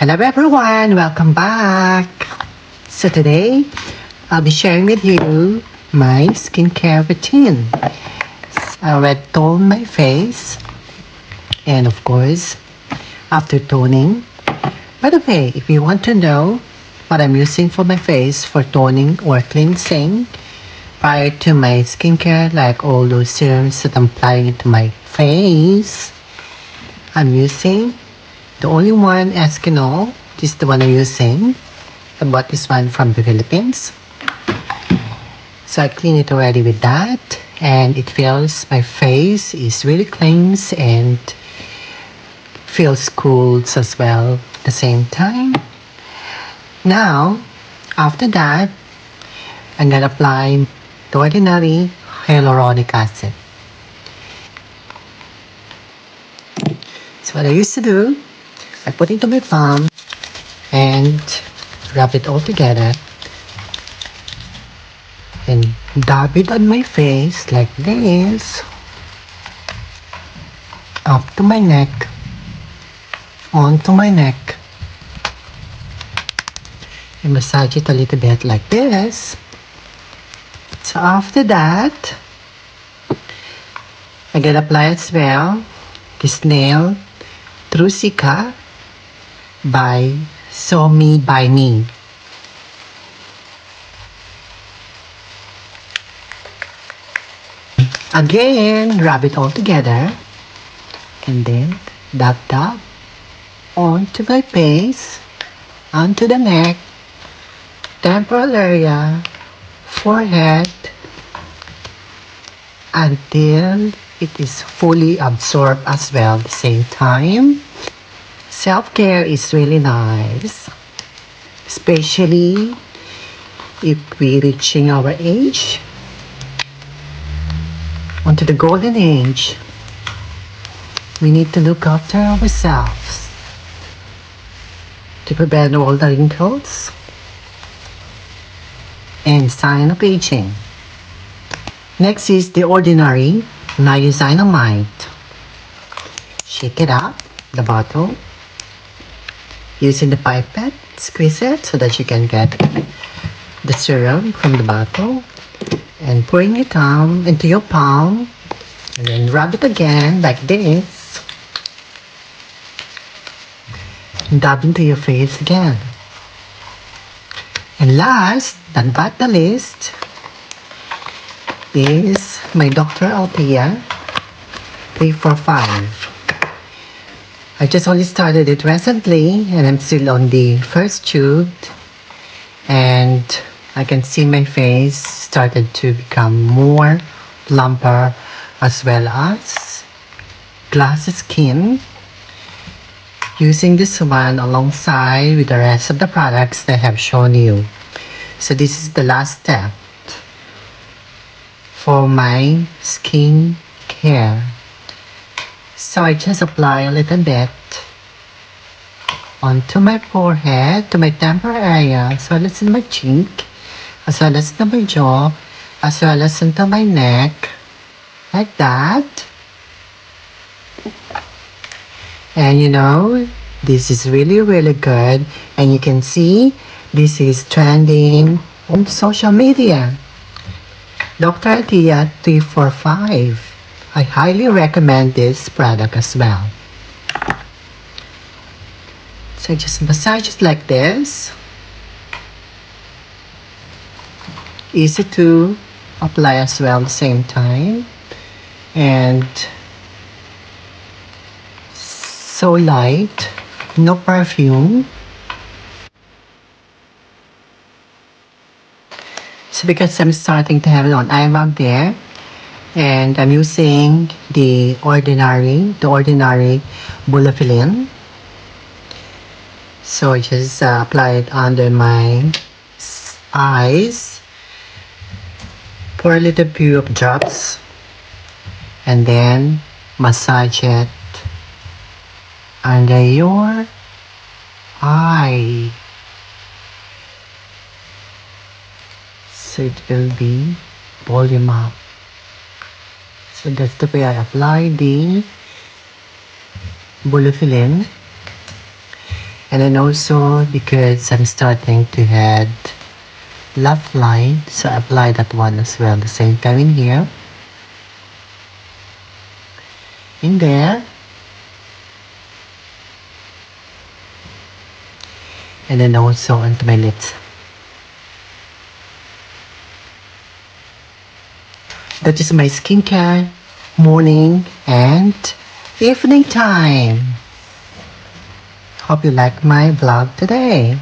Hello everyone, welcome back. So today, I'll be sharing with you my skincare routine. I already toned my face and of course, after toning. By the way, if you want to know what I'm using for my face for toning or cleansing prior to my skincare, like all those serums that I'm applying into my face, I'm using the only one, Eskinol. This is the one I'm using. I bought this one from the Philippines. So I clean it already with that. And it feels my face is really cleans and feels cool as well at the same time. Now, after that, I'm gonna apply the ordinary hyaluronic acid. So what I used to do, I put it into my palm and rub it all together and dab it on my face like this, up to my neck, onto my neck, and massage it a little bit like this. So after that, I'm gonna apply as well this nail Trusika by Somi by Me. Again, rub it all together and then dab onto my face, onto the neck, temporal area, forehead, until it is fully absorbed as well at the same time. Self-care is really nice, especially if we're reaching our age, onto the golden age. We need to look after ourselves to prevent all the wrinkles and sign of aging. Next is the ordinary niacinamide. Shake it up, the bottle, using the pipette, squeeze it so that you can get the serum from the bottle and pouring it down into your palm and then rub it again like this and dab into your face again. And last but not the least is my Dr. Althea 345. I just only started it recently and I'm still on the first tube, and I can see my face started to become more plumper as well as glassy skin. Using this one alongside with the rest of the products that I have shown you. So this is the last step for my skin care. So I just apply a little bit onto my forehead, to my temporal area, as well as in my cheek, as well as into my jaw, as well as into my neck, like that. And you know, this is really, really good. And you can see this is trending on social media. Dr. Althea 345. I highly recommend this product as well. So just massage it like this. Easy to apply as well at the same time. And so light, no perfume. So because I'm starting to have it on eye rub there, and I'm using the ordinary Bulofilin. So I just apply it under my eyes, pour a little few of drops, and then massage it under your eye. So it will be volume up. So that's the way I apply the Bulofilin. And then also because I'm starting to add laugh line, so I apply that one as well the same time in here. In there. And then also onto my lips. That is my skincare morning and evening time. Hope you like my vlog today.